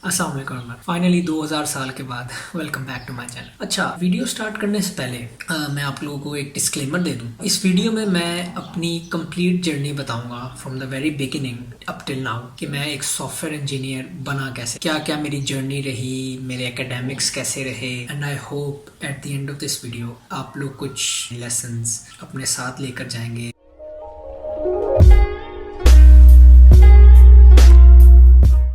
अस्सलाम वालेकुम। फाइनली 2000 साल के बाद welcome back to my channel. अच्छा, वीडियो स्टार्ट करने से पहले मैं आप लोगों को एक डिस्क्लेमर दे दूं। इस वीडियो में मैं अपनी कंप्लीट जर्नी बताऊंगा from the very beginning up till now कि मैं एक सॉफ्टवेयर इंजीनियर बना कैसे, क्या क्या मेरी जर्नी रही, मेरे एकेडमिक्स कैसे रहे। And I hope eight the end of this video आप लोग कुछ लेसन्स अपने साथ लेकर जाएंगे।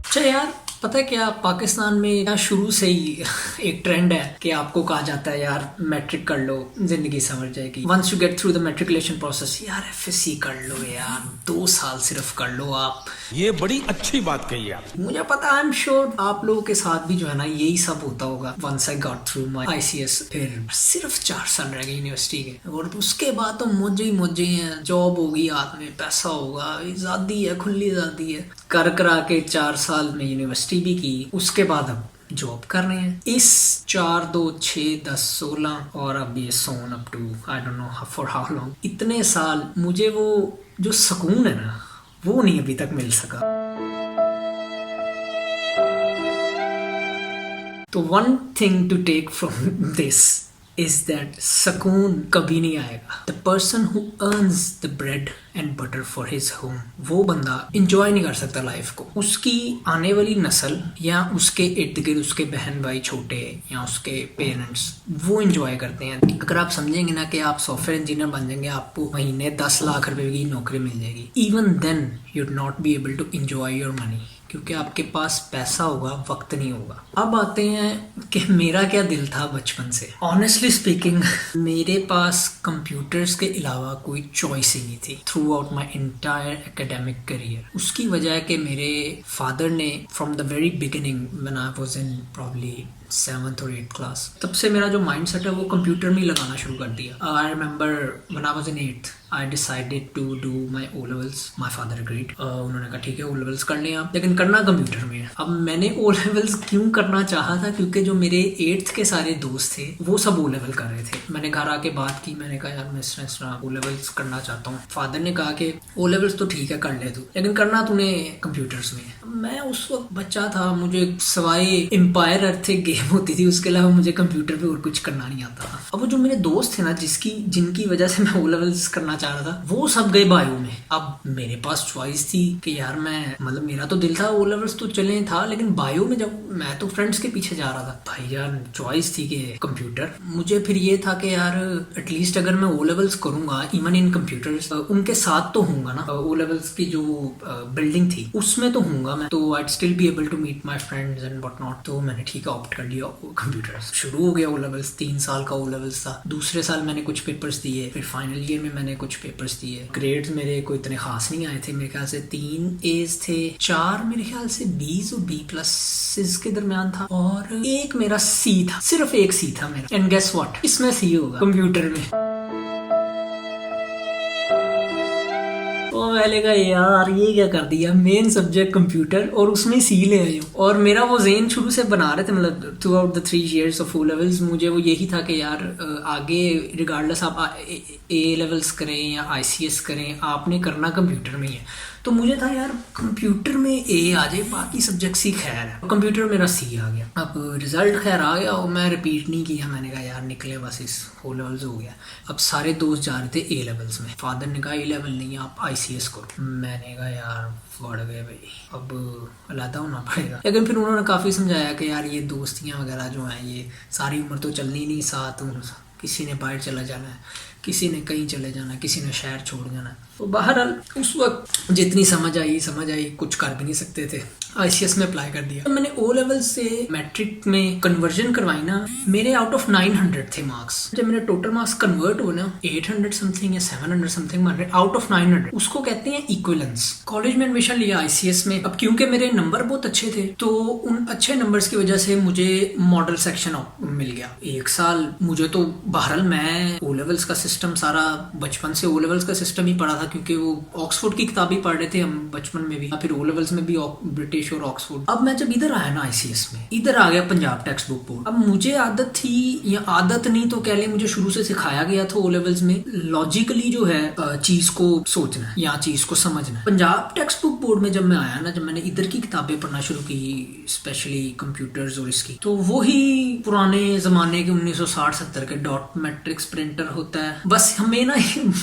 अच्छा यार, पता है क्या, पाकिस्तान में यहाँ शुरू से ही एक ट्रेंड है कि आपको कहा जाता है यार मैट्रिक कर लो, जिंदगी संवर जाएगी। Once you get through the matriculation process, यार एफएससी कर लो यार, 2 साल सिर्फ कर लो आप। ये बड़ी अच्छी बात कही आप। मुझे पता है, आई एम श्योर आप लोगों के साथ भी जो है ना यही सब होता होगा। Once I got through my ICS, फिर सिर्फ 4 साल रह गए यूनिवर्सिटी के, और उसके बाद तो मौजे ही मौजे हैं। जॉब होगी, हाथ में पैसा होगा, आजादी है, खुली आजादी है। कर करा के 4 साल में यूनिवर्सिटी भी की, उसके बाद अब जॉब कर रहे हैं। इस 4, 2, 6, 10, 16 और अब ये so on up to I don't know for how long, इतने साल मुझे वो जो सुकून है ना, वो नहीं अभी तक मिल सका। तो one thing to take from this is that सुकून कभी नहीं आएगा। The person who earns the bread and butter for his home, वो बंदा इंजॉय नहीं कर सकता लाइफ को। उसकी आने वाली नस्ल या उसके इर्द गिर्द उसके बहन भाई छोटे या उसके पेरेंट्स, वो इंजॉय करते हैं। अगर आप समझेंगे ना कि आप सॉफ्टवेयर इंजीनियर बन जाएंगे, आपको महीने 10 लाख रुपए की नौकरी मिल जाएगी, even then you'd not be able to enjoy your money, क्योंकि आपके पास पैसा होगा, वक्त नहीं होगा। अब आते हैं कि मेरा क्या दिल था बचपन से। ऑनेस्टली स्पीकिंग, मेरे पास कंप्यूटर्स के अलावा कोई चॉइस ही नहीं थी through out my entire academic career. उसकी वजह है कि मेरे फादर ने from the very beginning when I was in probably 7th और 8th क्लास, तब से मेरा जो माइंड सेट है वो कंप्यूटर में ही लगाना शुरू कर दिया। I remember when I was in 8th I decided to do my O levels. My father agreed. उन्होंने कहा ठीक है, ओ लेवल्स कर लें आप, लेकिन करना कंप्यूटर में है। अब मैंने ओ लेवल्स क्यों करना चाहा था, क्योंकि जो मेरे 8th के सारे दोस्त थे वो सब ओ लेवल कर रहे थे। मैंने घर आके बात की, मैंने कहा यार मैं इस तरह ओ लेवल्स करना चाहता हूँ। फादर ने कहा कि ओ लेवल्स तो ठीक है कर ले तू, लेकिन करना तूने कंप्यूटर्स में। मैं उस वक्त बच्चा था, मुझे सवाए एम्पायर अर्थ एक गेम होती थी, उसके अलावा मुझे कंप्यूटर पे और कुछ करना नहीं आता था। अब वो जो मेरे दोस्त थे ना, जिनकी वजह से मैं ओ लेवल्स करना चाह रहा था, वो सब गए बायो में। अब मेरे पास चॉइस थी कि यार मैं, मतलब मेरा तो दिल था ओ लेवल्स तो चले था, लेकिन बायो में जब मैं तो फ्रेंड्स के पीछे जा रहा था, भाई यार चॉइस थी कि कंप्यूटर। मुझे फिर ये था कि यार एटलीस्ट अगर मैं ओ लेवल्स करूंगा इवन इन कंप्यूटर्स, उनके साथ तो हूंगा ना। ओ लेवल्स की जो बिल्डिंग थी उसमें तो हूंगा मैं, तो I still be able to meet my friends and what not. तो मैंने ठीक है ऑप्ट कर लिया कंप्यूटर्स। शुरू हो गया ओ लेवल्स, 3 साल का ओ लेवल्स था। दूसरे साल मैंने कुछ पेपर्स दिए, फिर फाइनल ईयर में मैंने कुछ पेपर्स दिए। ग्रेड्स मेरे कोई इतने खास नहीं आए थे, मेरे ख्याल से 3 A's थे, 4 मेरे ख्याल से B's और B+ के दरमियान था, और एक मेरा C था, सिर्फ एक C था मेरा। एंड गेस व्हाट, इसमें C होगा कंप्यूटर में। तो मैंने कहा यार ये क्या कर दिया, मेन सब्जेक्ट कंप्यूटर और उसमें सी ले आए हो। और मेरा वो ज़हन शुरू से बना रहे थे, मतलब throughout the 3 years of O levels, मुझे वो यही था कि यार आगे रिगार्डलेस आप ए लेवल्स करें या आईसीएस करें, आपने करना कंप्यूटर में ही है। तो मुझे था यार कंप्यूटर में ए आ जाए, बाकी सब्जेक्ट सी खैर है। कंप्यूटर मेरा सी आ गया। अब रिजल्ट खैर आ गया और मैं रिपीट नहीं किया। मैंने कहा यार निकले बस, इस ओ लेवल्स हो गया। अब सारे दोस्त जा रहे थे ए लेवल्स में। फादर ने कहा ए लेवल नहीं, आप आईसीएस करो। मैंने कहा यार बढ़ गए भाई, अब अलहदा होना पड़ेगा। लेकिन फिर उन्होंने काफ़ी समझाया कि यार ये दोस्तियाँ वगैरह जो हैं, ये सारी उम्र तो चलनी नहीं साथ, किसी ने बाहर चला जाना है, किसी ने कहीं चले जाना है, किसी ने शहर छोड़ जाना है। तो बहरहाल उस वक्त जितनी समझ आई, कुछ कर भी नहीं सकते थे। आईसीएस में अप्लाई कर दिया। तो मैंने ओ लेवल से मैट्रिक में कन्वर्जन करवाई ना, मेरे आउट ऑफ 900 थे मार्क्स। जब मेरे टोटल मार्क्स कन्वर्ट हुए ना 800 समथिंग या 700 समथिंग आउट ऑफ 900, उसको कहते हैं इक्विवेलेंस। कॉलेज में एडमिशन लिया आईसीएस में। अब क्योंकि मेरे नंबर बहुत अच्छे थे, तो उन अच्छे नंबर्स की वजह से मुझे मॉडल सेक्शन मिल गया। 1 साल मुझे तो, बहरहाल मैं ओ लेवल्स का सिस्टम सारा बचपन से ओ लेवल्स का सिस्टम ही पढ़ा था, क्योंकि वो ऑक्सफोर्ड की किताब ही पढ़ रहे थे हम बचपन में भी, फिर ओ लेवल्स में भी ब्रिटिश और ऑक्सफोर्ड। अब मैं जब इधर आया ना आईसीएस में, इधर आ गया पंजाब टेक्स्ट बुक बोर्ड। अब मुझे आदत थी, या आदत नहीं तो कह ले, मुझे शुरू से सिखाया गया था ओ लेवल्स में लॉजिकली जो है चीज को सोचना है या चीज को समझना है। पंजाब टेक्स्ट बुक बोर्ड में जब मैं आया ना, जब मैंने इधर की किताबें पढ़ना शुरू की, स्पेशली कंप्यूटर्स और इसकी, तो वही पुराने जमाने के 1960-70 के डॉट मैट्रिक्स प्रिंटर होता है। बस हमें ना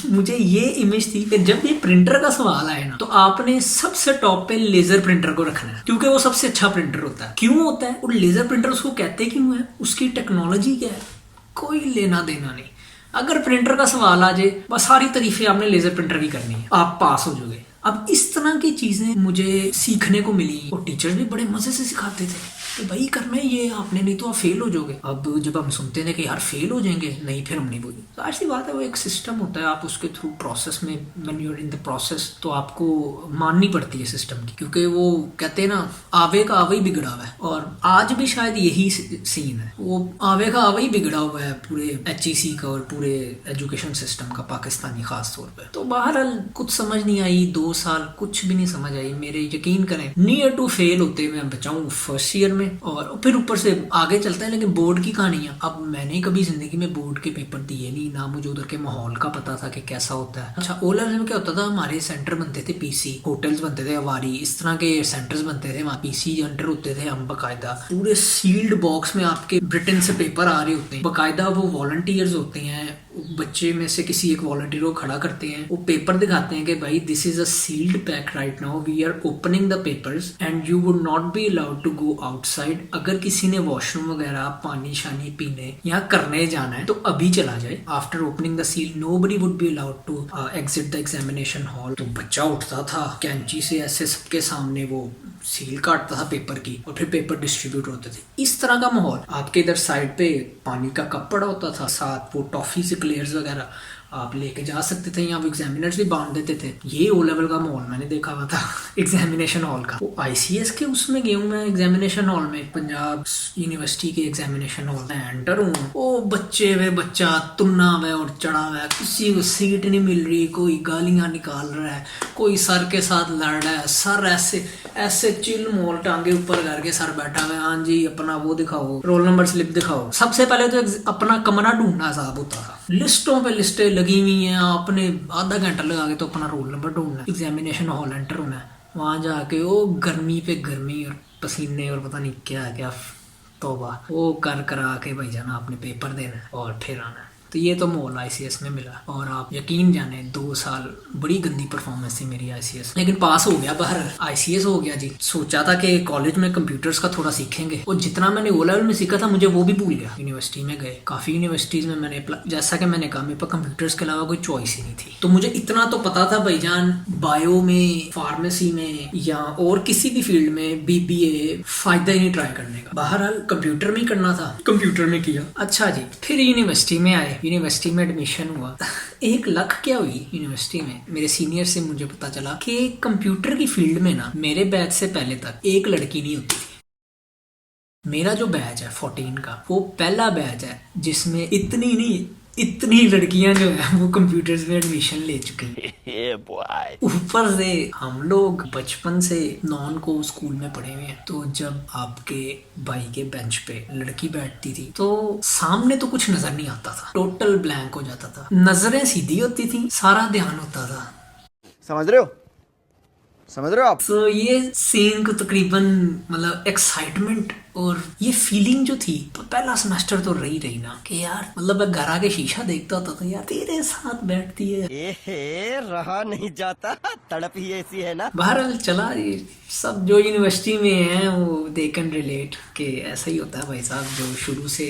मुझे ये इमेज थी कि जब ये प्रिंटर का सवाल आए ना, तो आपने सबसे टॉप पे लेजर प्रिंटर को रखना है, क्योंकि वो सबसे अच्छा प्रिंटर होता है। क्यों होता है? और लेजर प्रिंटर उसको कहते क्यों है? उसकी टेक्नोलॉजी क्या है? कोई लेना देना नहीं। अगर प्रिंटर का सवाल आ जाए, बस सारी तारीफें आपने लेजर प्रिंटर की करनी है, आप पास हो जाओगे। अब इस तरह की चीजें मुझे सीखने को मिली, और टीचर्स भी बड़े मजे से सिखाते थे कि भाई करना है ये आपने, नहीं तो आप फेल हो जाओगे। अब जब हम सुनते थे कि यार फेल हो जाएंगे, नहीं फिर हम नहीं बोले। तो ऐसी बात है, वो एक सिस्टम होता है, आप उसके थ्रू प्रोसेस में, when you are in the process, तो आपको माननी पड़ती है सिस्टम की, क्योंकि वो कहते हैं ना, आवे का आवे ही बिगड़ा हुआ है। और आज भी शायद यही सीन है, वो आवे का आवे ही बिगड़ा हुआ है पूरे HEC का और पूरे एजुकेशन सिस्टम का, पाकिस्तानी खास तौर पर। तो बहरहाल कुछ समझ नहीं आई, 2 साल कुछ भी नहीं समझ आई मेरे, यकीन करें नियर टू फेल होते मैं बचाऊं फर्स्ट ईयर में, और फिर ऊपर से आगे चलता है। लेकिन बोर्ड की कहानी है, अब मैंने कभी जिंदगी में बोर्ड के पेपर दिए नहीं, ना मुझे उधर के माहौल का पता था कि कैसा होता है। अच्छा, ओ लेवल में क्या होता था, हमारे सेंटर बनते थे PC, होटल्स बनते थे अवारी, इस तरह के सेंटर्स बनते थे, वहाँ PC सेंटर होते थे। हम बकायदा पूरे सील्ड बॉक्स में आपके ब्रिटेन से पेपर आ रहे होते हैं, बकायदा वो वॉलंटियर्स होते हैं, बच्चे में से किसी एक वॉलंटियर को खड़ा करते हैं, वो पेपर दिखाते हैं कि भाई this is a sealed pack right now, we are opening the papers and you would not be allowed to go outside. अगर किसी ने वॉशरूम वगैरह पानी शानी पीने या करने जाना है तो अभी चला जाए। After opening the seal nobody would be allowed to exit the examination hall. तो बच्चा उठता था कैंची से ऐसे सबके सामने, वो सील काटता था पेपर की, और फिर पेपर डिस्ट्रीब्यूट होते थे। इस तरह का माहौल। आपके इधर साइड पे पानी का कप पड़ा होता था, साथ वो टॉफी से क्लेयर्स वगैरह आप लेके जा सकते थे, यहाँ एग्जामिनर्स भी बांध देते थे। ये ओ लेवल का माहौल मैंने देखा हुआ था एग्जामिनेशन हॉल का। वो ICS के उसमें गया हूँ मैं एग्जामिनेशन हॉल में, पंजाब यूनिवर्सिटी के एग्जामिनेशन हॉल में एंटर हूँ। ओ बच्चे वे बच्चा तुमना वे और चढ़ा हुआ, किसी को सीट नहीं मिल रही, कोई गालियां निकाल रहा है, कोई सर के साथ लड़ रहा है, सर ऐसे ऐसे चिल मोल टांगे ऊपर करके सर बैठा हुआ, हाँ जी अपना वो दिखाओ, रोल नंबर स्लिप दिखाओ। सबसे पहले तो अपना कमरा ढूंढना साहब होता था, लिस्टों पे लिस्टें लगी हुई हैं, आपने आधा घंटा लगा के तो अपना रोल नंबर ढूंढना, एग्जामिनेशन हॉल एंटर होना है, वहां जाके वो गर्मी पे गर्मी और पसीने और पता नहीं क्या क्या, तौबा, वो कर करा के भाई जाना आपने पेपर देना है और फिर आना है। तो ये तो माहौल ICS में मिला, और आप यकीन जाने 2 साल बड़ी गंदी परफॉर्मेंस थी मेरी ICS, लेकिन पास हो गया। बाहर ICS हो गया जी। सोचा था कि कॉलेज में कंप्यूटर्स का थोड़ा सीखेंगे, और जितना मैंने ओ लेवल में सीखा था मुझे वो भी भूल गया। यूनिवर्सिटी में गए, काफी यूनिवर्सिटीज में मैंने जैसा कि मैंने कहा, मेरे पास कंप्यूटर्स के अलावा कोई चॉइस ही नहीं थी। तो मुझे इतना तो पता था भाईजान, बायो में, फार्मेसी में या और किसी भी फील्ड में BBA फायदा ही नहीं ट्राई करने का। बहरहाल कंप्यूटर में ही करना था, कंप्यूटर में किया। अच्छा जी, फिर यूनिवर्सिटी में आए, यूनिवर्सिटी में एडमिशन हुआ। एक लक क्या हुई यूनिवर्सिटी में, मेरे सीनियर से मुझे पता चला कि कंप्यूटर की फील्ड में ना मेरे बैच से पहले तक एक लड़की नहीं होती थी। मेरा जो बैच है 14 का, वो पहला बैच है जिसमें इतनी लड़कियां जो है वो कंप्यूटर्स में एडमिशन ले चुकी हैं। ऊपर से हम लोग बचपन से नॉन को स्कूल में पढ़े हुए हैं, तो जब आपके भाई के बेंच पे लड़की बैठती थी तो सामने तो कुछ नजर नहीं आता था, टोटल ब्लैंक हो जाता था, नजरें सीधी होती थी, सारा ध्यान होता था। समझ रहे हो आप? तो ये सीन को तकरीबन मतलब एक्साइटमेंट और ये फीलिंग जो थी, तो पहला सेमेस्टर तो रही ना कि यार, मतलब घर आके शीशा देखता होता था, यार तेरे साथ बैठती है, रहा नहीं जाता, तड़प ही ऐसी है ना। बहरहाल चला, ये सब जो यूनिवर्सिटी में है वो दे कैन रिलेट कि ऐसा ही होता है भाई साहब, जो शुरू से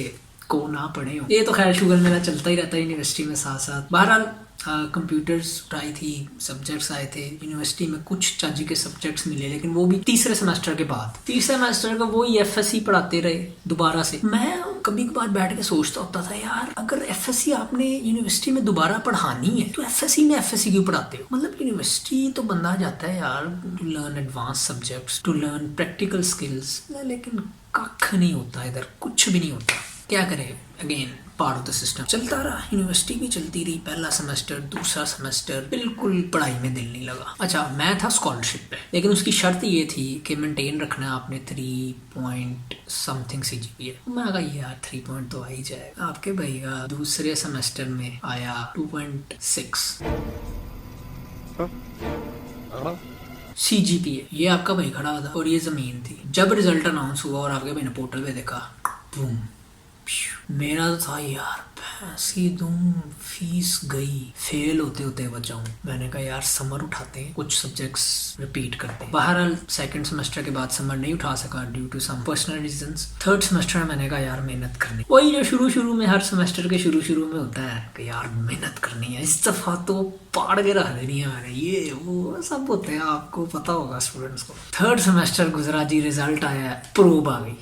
को ना पढ़े हो। ये तो खैर शुगर मेरा चलता ही रहता है यूनिवर्सिटी में साथ साथ। बहरहाल कंप्यूटर्स उठाई थी, सब्जेक्ट्स आए थे यूनिवर्सिटी में, कुछ चाची के सब्जेक्ट्स मिले, लेकिन वो भी तीसरे सेमेस्टर के बाद। तीसरे सेमेस्टर का वही FSC पढ़ाते रहे दोबारा से। मैं कभी कभार बैठ के सोचता होता था, यार अगर FSC आपने यूनिवर्सिटी में दोबारा पढ़ानी है तो FSC में FSC क्यों पढ़ाते हो? मतलब यूनिवर्सिटी तो बंदा जाता है यार to learn advance subjects, to learn practical skills, लेकिन कख नहीं होता इधर, कुछ भी नहीं होता। क्या करे, again part of the system चलता रहा। यूनिवर्सिटी भी चलती रही, पहला सेमेस्टर, दूसरा सेमेस्टर, बिल्कुल पढ़ाई में दिल नहीं लगा। अच्छा, मैं था स्कॉलरशिप पे, लेकिन उसकी शर्त ये थी कि मेंटेन रखना है आपने 3 पॉइंट समथिंग CGPA। मैं कहा यार 3 पॉइंट तो आ ही जाएगा। आपके भाई का दूसरे सेमेस्टर में आया 2.6 CGPA। ये आपका भाई खड़ा था और ये जमीन थी। जब रिजल्ट अनाउंस हुआ और आपके भाई ने पोर्टल पे देखा, बूम, मेरा तो था यार पैसे दूं, फीस गई, फेल होते होते बचाऊं। मैंने कहा यार समर उठाते हैं, कुछ सब्जेक्ट्स रिपीट करते हैं। बहरहाल सेकंड सेमेस्टर के बाद समर नहीं उठा सका due to some personal reasons. Third semester में मैंने कहा यार मेहनत करनी, वही जो शुरू में हर सेमेस्टर के शुरू में होता है कि यार मेहनत करनी है, इस दफा तो पाड़ के रख देनी है मैंने, ये वो सब होते हैं, आपको पता होगा स्टूडेंट्स को। थर्ड सेमेस्टर गुजरा जी, रिजल्ट आया, प्रोब आ गई।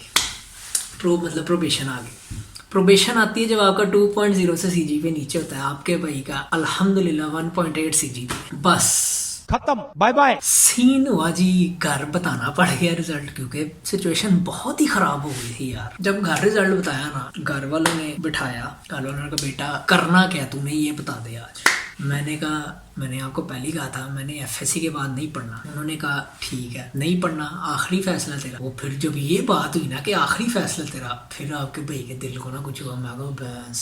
प्रोब मतलब प्रोबेशन आ गई। प्रोबेशन आती है जब आपका 2.0 से CGPA नीचे होता है। आपके भाई का अल्हम्दुलिल्लाह 1.8 CGPA, बस खत्म, बाय बाय। सीन हुआ जी, घर बताना पड़ गया रिजल्ट, क्योंकि सिचुएशन बहुत ही खराब हो गई थी यार। जब घर रिजल्ट बताया ना, घर वालों ने बिठाया, घर वालों ने कहा बेटा करना क्या तूने, ये बता दे आज। मैंने कहा मैंने आपको पहले ही कहा था मैंने FSC के बाद नहीं पढ़ना। उन्होंने कहा ठीक है नहीं पढ़ना, आखिरी फैसला तेरा। वो फिर जब ये बात हुई ना कि आखिरी फैसला तेरा, फिर आपके भाई के दिल को ना कुछ हुआ। मैं कहा बस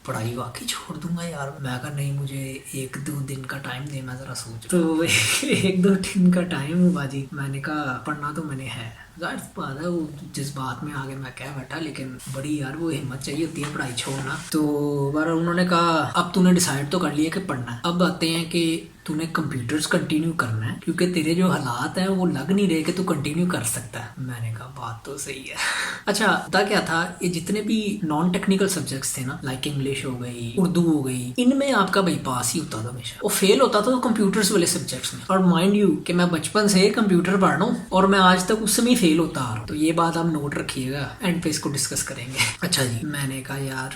पढ़ाई वाकई छोड़ दूंगा यार। मैं कहा नहीं, मुझे 1-2 दिन का टाइम दे, मैं जरा सोच। तो 1-2 दिन का टाइम हुआ जी। मैंने कहा पढ़ना तो मैंने है, जाहिर बात है वो जिस बात में आगे मैं कह बैठा, लेकिन बड़ी यार वो हिम्मत चाहिए होती है पढ़ाई छोड़ना। तो बार उन्होंने कहा अब तूने डिसाइड तो कर लिया कि पढ़ना है, अब आते हैं कि तूने कंप्यूटर्स कंटिन्यू करना है, क्योंकि तेरे जो हालात हैं वो लग नहीं रहे कि तू कंटिन्यू कर सकता है। मैंने कहा बात तो सही है। अच्छा होता क्या था, ये जितने भी नॉन टेक्निकल सब्जेक्ट्स थे ना, लाइक इंग्लिश हो गई, उर्दू हो गई, इनमें आपका भाई पास ही होता था हमेशा। वो फेल होता था तो कंप्यूटर्स वाले सब्जेक्ट्स में। और माइंड यू कि मैं बचपन से कंप्यूटर पढ़ रहा हूँ और मैं आज तक उसमें फेल होता आ रहा हूँ। तो ये बात आप नोट रखिएगा, एंड पे इसको डिस्कस करेंगे। अच्छा जी, मैंने कहा यार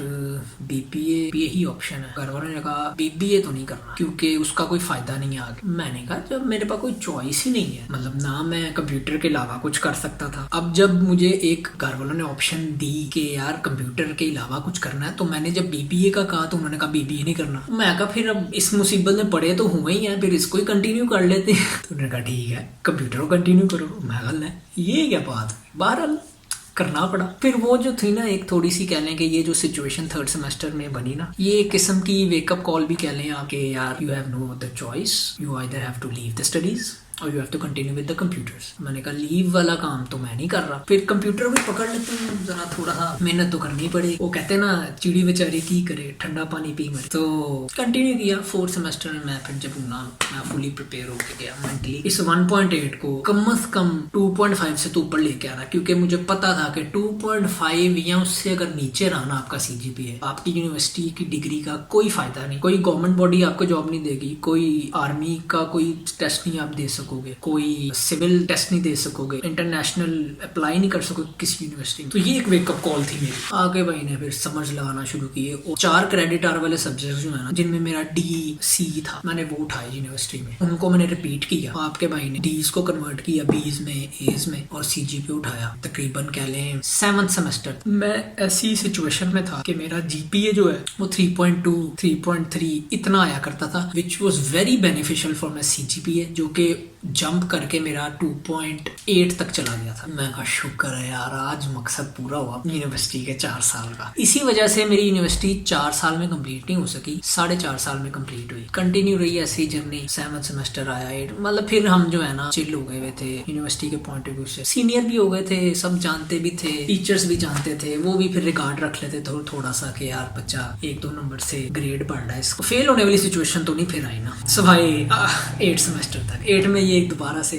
BBA भी यही ऑप्शन है। घर वालों ने कहा BBA तो नहीं करना क्योंकि उसका कोई फायदा नहीं है आगे। मैंने कहा जब मेरे पास कोई चॉइस ही नहीं है, मतलब ना मैं कंप्यूटर के अलावा कुछ कर सकता था। अब जब मुझे एक घर वालों ने ऑप्शन दी कि यार कंप्यूटर के अलावा कुछ करना है, तो मैंने जब BBA का कहा तो उन्होंने कहा BBA नहीं करना। मैं कहा फिर अब इस मुसीबत में पड़े तो हुए ही हैं, फिर इसको ही कंटिन्यू कर लेते हैं। तो उन्होंने कहा ठीक है कंप्यूटर को कंटिन्यू करो। मैं कहा ले ये क्या बात, बहरहाल करना पड़ा। फिर वो जो थी ना एक थोड़ी सी कह लें कि ये जो सिचुएशन थर्ड सेमेस्टर में बनी ना, ये एक किस्म की वेकअप कॉल भी कह लें आप कि यार you have no other choice, you either have to leave the studies or you have to continue with the computers. मैंने कहा लीव वाला काम तो मैं नहीं कर रहा, फिर कंप्यूटर भी पकड़ लेते हैं, जरा थोड़ा सा मेहनत तो करनी पड़े। वो कहते हैं ना चिड़ी बेचारी की करे, ठंडा पानी पी मरे। तो कंटिन्यू किया। फोर्थ सेमेस्टर में मैं फिर जब ना मैं फुली प्रिपेयर होकर गया मेंटली, इस 1.8 को कम से कम 2.5 से तो ऊपर लेके आना, क्योंकि मुझे पता था कि 2.5 या उससे अगर नीचे रहा ना आपका CGPA, आपकी यूनिवर्सिटी की डिग्री का कोई फायदा नहीं। कोई गवर्नमेंट बॉडी आपको जॉब नहीं देगी, कोई आर्मी का कोई टेस्ट नहीं आप दे सकोगे, कोई सिविल टेस्ट नहीं दे सकोगे, इंटरनेशनल अप्लाई नहीं कर सकोगे किसी यूनिवर्सिटी में। तो ये एक वेकअप कॉल थी मेरी। आगे भाई ने फिर समझ लगाना शुरू किए और 4 क्रेडिट आवर वाले सब्जेक्ट जो है ना, जिनमें मेरा D-C था, मैंने वो उठाए यूनिवर्सिटी में, उनको मैंने रिपीट किया। आपके भाई ने D's को कन्वर्ट किया B's में, A's में, और CGPA उठाया तकरीबन कह लें 7th सेमेस्टर। मैं ऐसी सिचुएशन में था कि मेरा GPA जो है वो 3.2 3.3 इतना आया करता था, which was very beneficial for my CGPA, जो कि जंप करके मेरा 2.8 तक चला गया था। मैं कहा शुक्र है यार आज मकसद पूरा हुआ यूनिवर्सिटी के 4 साल का। इसी वजह से मेरी यूनिवर्सिटी 4 साल में कंप्लीट नहीं हो सकी, 4.5 साल में कंप्लीट हुई। कंटिन्यू रही ऐसी जर्नी। 7th सेमेस्टर आया 8, मतलब फिर हम जो है ना चिल हो गए हुए थे यूनिवर्सिटी के पॉइंट ऑफ व्यू से, सीनियर भी हो गए थे, सब जानते भी थे, टीचर्स भी जानते थे, वो भी फिर रिगार्ड रख लेते थोड़ा सा कि यार बच्चा 1-2 नंबर से ग्रेड बढ़ रहा है, इसको फेल होने वाली सिचुएशन तो नहीं फिर आई ना सवाई 8 सेमेस्टर तक। 8 में ये एक दोबारा से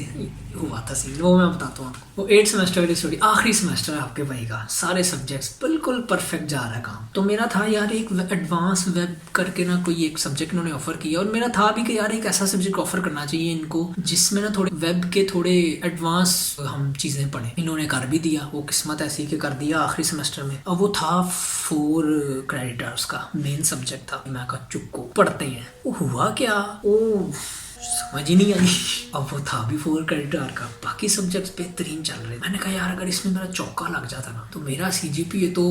हुआ था सीन, वो मैं बताता हूँ आपको। वो 8 सेमेस्टर वाली स्टोरी, आखिरी सेमेस्टर आपके भाई का, सारे सब्जेक्ट्स बिल्कुल परफेक्ट जा रहा है काम। तो मेरा था यार एक एडवांस वेब करके ना कोई एक सब्जेक्ट इन्होंने ऑफर किया, और मेरा था भी कि यार एक ऐसा सब्जेक्ट ऑफर करना चाहिए इनको जिसमें ना थोड़े वेब के थोड़े एडवांस हम चीजें पढ़े। इन्होंने कर भी दिया, वो किस्मत ऐसी कि कर दिया आखिरी सेमेस्टर में। अब वो था 4 क्रेडिट आवर्स का मेन सब्जेक्ट था। मैं कहा चुपको पढ़ते हैं। वो हुआ क्या, ओ समझ ही नहीं आई। अब वो था भी 4 क्रेडिट आवर का, बाकी सब्जेक्ट्स बेहतरीन चल रहे। मैंने कहा यार अगर इसमें मेरा चौका लग जाता ना तो मेरा CGPA तो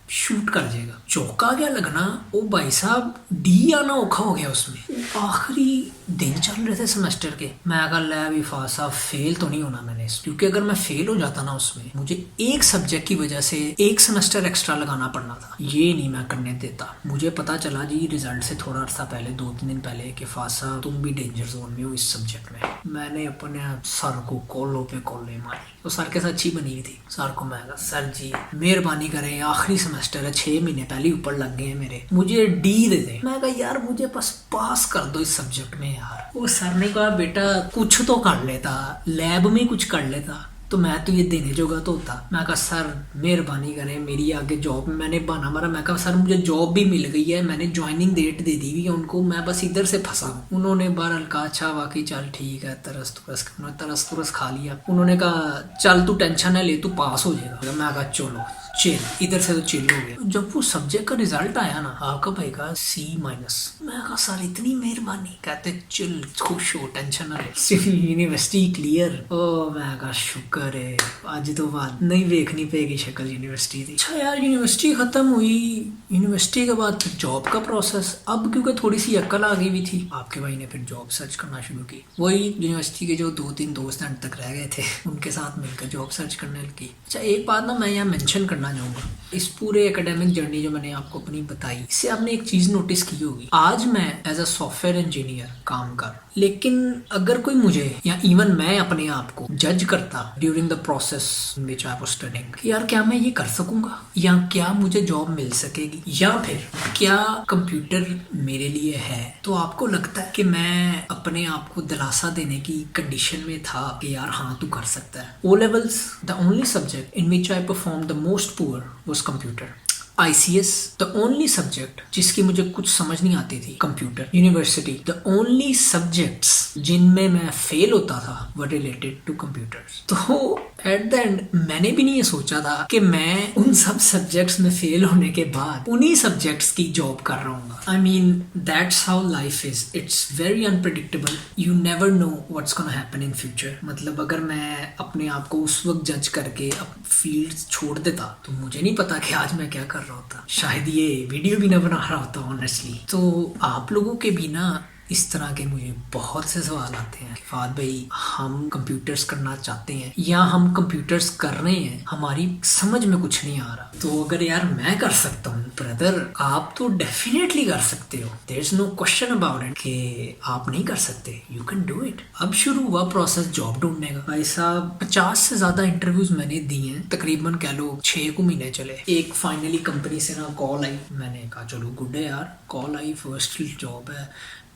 शूट कर जाएगा। चौका क्या लगना, ओ भाई साहब डी आना औखा हो गया उसमें। आखिरी दिन चल रहे थे सेमेस्टर के, मैं कहा ले भी फासा फेल तो नहीं होना मैंने क्योंकि अगर मैं फेल हो जाता ना उसमें मुझे एक सब्जेक्ट की वजह से एक सेमेस्टर एक्स्ट्रा लगाना पड़ना था, ये नहीं मैं करने देता। मुझे पता चला जी रिजल्ट से थोड़ा अर्सा पहले 2-3 दिन पहले कि फासा तुम भी डेंजर जोन में हो इस सब्जेक्ट में। मैंने अपने सर को कॉलों पे कॉलें मारी, तो सर के साथ अच्छी बनी हुई थी। सर को मैं कहा सर जी मेहरबानी करें आखिरी सेमेस्टर है, 6 महीने पहले ऊपर लग गए हैं मेरे, मुझे डी दे दें। मैं कहा यार मुझे बस पास कर दो इस सब्जेक्ट में यार। वो सर ने कहा बेटा कुछ तो कर लेता, लैब में कुछ कर लेता तो मैं तो ये देने जोगा तो होता। मैं कहा सर मेहरबानी करें मेरी आगे जॉब में, मैंने बहाना मारा, मैं कहा सर मुझे जॉब भी मिल गई है, मैंने ज्वाइनिंग डेट दे दी हुई है उनको, मैं बस इधर से फंसा हूँ। उन्होंने बहरहाल कहा अच्छा वाकई चल ठीक है, तरस तुरस खा लिया। उन्होंने कहा चल तू टेंशन है ले तू पास हो जाएगा। मैं कहा चलो चिल, इधर से तो चिल हो गया। जब वो सब्जेक्ट का रिजल्ट आया ना आपका भाई का C-, मैं कहा सर इतनी मेहरबानी, कहते चिल खुश हो टेंशन ना ले, यूनिवर्सिटी क्लियर। ओ मैं कहा शुक्र है आज तो बाद नहीं देखनी पेगी शक्ल यूनिवर्सिटी की। अच्छा यार यूनिवर्सिटी खत्म हुई, यूनिवर्सिटी के बाद फिर जॉब का प्रोसेस। अब क्योंकि थोड़ी सी अक्ल आ गई हुई थी आपके भाई ने फिर जॉब सर्च करना शुरू की। वही यूनिवर्सिटी के जो 2-3 दोस्त अंत तक रह गए थे उनके साथ मिलकर जॉब सर्च करने लगी। अच्छा एक बात ना मैं यहाँ मेंशन करना चाहूँगा, इस पूरे एकेडमिक जर्नी जो मैंने आपको अपनी बताई इससे आपने एक चीज नोटिस की होगी, आज मैं एज अ सॉफ्टवेयर इंजीनियर काम कर, लेकिन अगर कोई मुझे या इवन मैं अपने आप को जज करता during the process which I was studying कि यार क्या मैं ये कर सकूंगा या क्या मुझे जॉब मिल सकेगी या फिर क्या कंप्यूटर मेरे लिए है, तो आपको लगता है कि मैं अपने आप को दिलासा देने की कंडीशन में था कि यार हाँ तू कर सकता है। O levels the only subject in which I perform the most poor was computer. ICS the only subject जिसकी मुझे कुछ समझ नहीं आती थी computer. University the only subjects जिनमें मैं फेल होता था वर रिलेटेड टू कंप्यूटर्स। तो एट द एंड मैंने भी नहीं ये सोचा था कि मैं उन सब सब्जेक्ट्स में फेल होने के बाद उन्हीं सब्जेक्ट्स की जॉब कर रहा हूँ। I mean that's how life is, it's very unpredictable, you never know what's gonna happen in future. मतलब अगर मैं अपने आप को उस वक्त जज करके अब फील्ड छोड़ देता तो मुझे नहीं पता कि आज मैं क्या कर रहा होता, शायद ये वीडियो भी ना बना रहा होता ऑनेस्टली। तो आप लोगों के भी ना इस तरह के मुझे बहुत से सवाल आते हैं कि फाद भाई हम कंप्यूटर्स करना चाहते हैं या हम कंप्यूटर्स कर रहे हैं, हमारी समझ में कुछ नहीं आ रहा। तो अगर यार मैं कर सकता हूँ ब्रदर आप तो डेफिनेटली कर सकते हो, there is no question about it कि आप नहीं कर सकते, यू कैन डू इट। अब शुरू हुआ प्रोसेस जॉब ढूंढने का। भाई साहब 50 से ज्यादा इंटरव्यूज मैंने दिए हैं, तकरीबन कह लो 6 महीने चले। एक फाइनली कंपनी से ना कॉल आई, मैंने कहा चलो गुड है यार, कॉल आई, फर्स्ट जॉब है,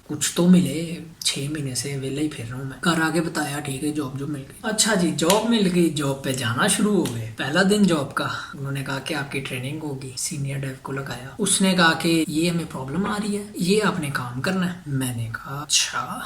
कुछ तो मिले, 6 महीने से वेला ही फिर रहा हूँ मैं। घर आके बताया ठीक है जॉब जो मिल गई। अच्छा जी जॉब मिल गई, जॉब पे जाना शुरू हो गए। पहला दिन जॉब का उन्होंने कहा कि आपकी ट्रेनिंग होगी, सीनियर डेव को लगाया, उसने कहा कि ये हमें प्रॉब्लम आ रही है, ये आपने काम करना है। मैंने कहा अच्छा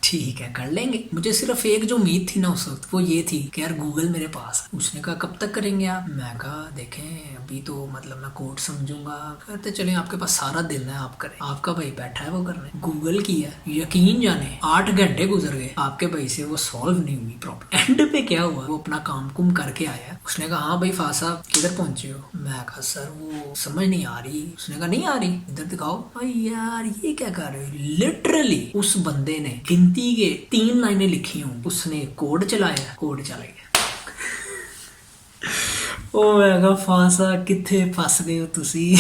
ठीक है कर लेंगे। मुझे सिर्फ एक जो उम्मीद थी ना उस वक्त वो ये थी कि यार गूगल मेरे पास है। उसने कहा कब तक करेंगे आप? मैं कहा देखें अभी तो मतलब मैं कोड समझूंगा। कहते चले आपके पास सारा दिन है आप करें। आपका भाई बैठा है वो करने, गूगल किया, यकीन जाने 8 घंटे गुजर गए आपके भाई से वो सॉल्व नहीं हुई प्रॉब्लम। एंड पे क्या हुआ, वो अपना काम कुम करके आया। उसने कहा हाँ भाई फासा किधर पहुंचे हो? मैं कहा सर वो समझ नहीं आ रही। उसने कहा नहीं आ रही, इधर दिखाओ। भाई यार ये क्या कर रहे हो? लिटरली उस बंदे ने गिनती के 3 लाइनें लिखी हूं, उसने कोड चलाया, कोड चला गया। ओ मैं कहा फासा किथे फस गए हो तुसी।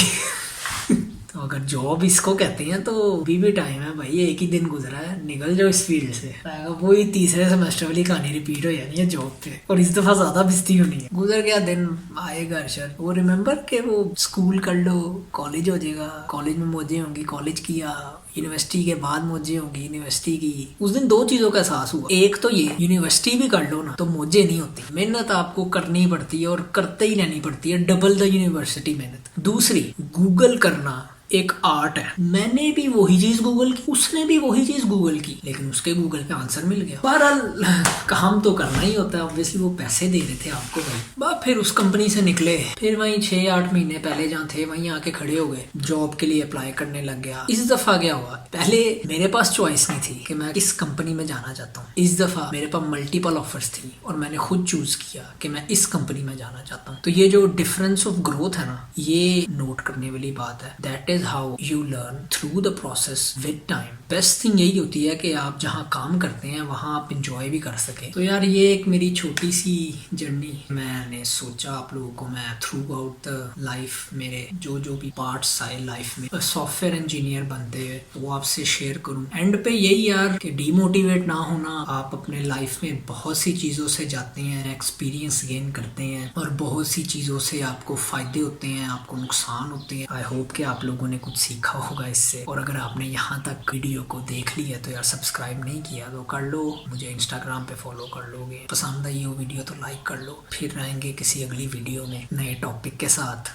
तो अगर जॉब इसको कहते हैं तो भी टाइम है भाई, एक ही दिन गुजरा है, निकल जाओ इस फील्ड से। वही तीसरे सेमेस्टर वाली कहानी रिपीट हो जानी है जॉब पे, और इस दफा ज्यादा बिस्ती होनी है। गुजर गया दिन, आए घर शर, वो रिमेम्बर के वो स्कूल कर लो कॉलेज हो जाएगा, कॉलेज में मौजें होंगी, कॉलेज किया, यूनिवर्सिटी के बाद मौजें होंगी, यूनिवर्सिटी की। उस दिन 2 चीजों का एहसास हुआ, एक तो ये यूनिवर्सिटी भी कर लो ना तो मौजें नहीं होती, मेहनत आपको करनी पड़ती है और करते ही रहनी पड़ती है, डबल द यूनिवर्सिटी मेहनत। दूसरी गूगल करना एक आर्ट है। मैंने भी वही चीज गूगल की, उसने भी वही चीज गूगल की, लेकिन उसके गूगल पे आंसर मिल गया। बहरहाल काम तो करना ही होता है, ऑब्वियसली वो पैसे दे रहे थे आपको भाई। फिर उस कंपनी से निकले, फिर वहीं 6-8 महीने पहले जहाँ थे वहीं आके खड़े हो गए, जॉब के लिए अप्लाई करने लग गया। इस दफा क्या हुआ, पहले मेरे पास चॉइस नहीं थी कि मैं किस कंपनी में जाना चाहता हूँ। इस दफा मेरे पास मल्टीपल ऑफर्स थी और मैंने खुद चूज किया कि मैं इस कंपनी में जाना चाहता हूँ। तो ये जो डिफरेंस ऑफ ग्रोथ है ना, ये नोट करने वाली बात है। That is how you learn through the process with time. Best thing यही होती है कि आप जहाँ काम करते हैं वहाँ आप इंजॉय भी कर सके। तो यार ये एक मेरी छोटी सी जर्नी, मैंने सोचा आप लोगों को मैं थ्रू आउट द लाइफ मेरे जो भी पार्ट्स आए लाइफ में सॉफ्टवेयर इंजीनियर बनते हुए वो आपसे शेयर करूँ। एंड पे यही यार कि डीमोटिवेट ना होना, आप अपने लाइफ में बहुत सी चीज़ों से जाते हैं, एक्सपीरियंस गेन करते हैं और बहुत सी चीज़ों से आपको फ़ायदे होते हैं, आपको नुकसान होते हैं। आई होप कि आप लोगों ने कुछ सीखा होगा इससे। और अगर आपने यहाँ तक वीडियो को देख लिया तो यार सब्सक्राइब नहीं किया तो कर लो, मुझे इंस्टाग्राम पे फॉलो कर लोगे। पसंद आई हो वीडियो तो लाइक कर लो। फिर रहेंगे किसी अगली वीडियो में नए टॉपिक के साथ।